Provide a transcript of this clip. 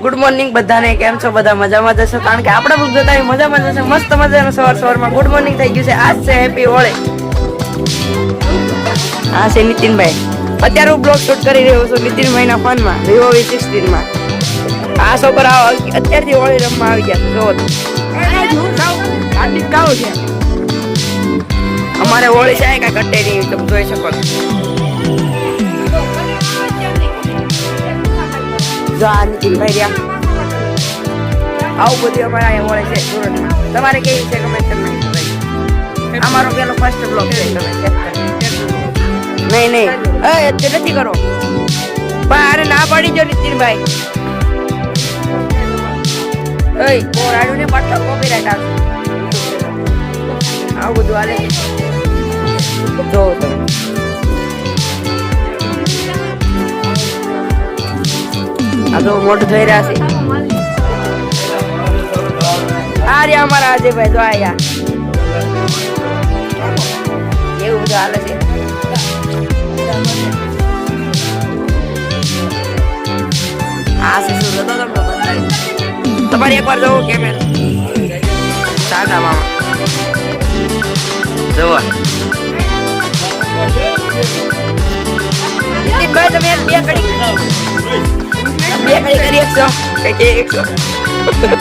Good morning બધાને. કેમ છો બધા? મજામાં જશો? કારણ કે આપણા બ્લોગ જોતા મજામાં જશે. મસ્ત મજાનો સવારમાં ગુડ મોર્નિંગ થઈ ગયું છે. આજ છે હેપી હોળી. હા છે નીતિનભાઈ. અત્યારે હું બ્લોગ શૂટ કરી રહ્યો છું નીતિનભાઈના ફોનમાં Vivo V16 માં. આ છોકરા અત્યારથી હોળી રમવા આવી ગયા છે. અમારે હોળી છે કઈ ઘટે નહીં, તમે જોઈ શકો છો. જો આ નીતિનભાઈ રહ્યા. આવું બધું અમારે અહીંયા હોળી છે સુરતમાં. તમારે કેવી છે કમેન્ટ કરી નાખજો. અમારો પેલો ફર્સ્ટ બ્લોગ છે, તમે ચેક કરો. નહીં અત્યારે નથી કરો પણ આને ના પાડી જો નીતિનભાઈ. રાડુ ને પાટલો કોપીરાઈટ આવશે. આવું બધું હાલે જો તમે. આ તો મોટું થઈ રહ્યા છે. આ રહ્યા અમારા અજયભાઈ જો આયા. એવું બધું હાલે છે. આ શું હતો તમને બતાવી. તમારે એકવાર જવું કેમેરા સાગા મામા જોવા. નીતિનભાઈ તમે બે કડી કરી શકશો કઈ કે 100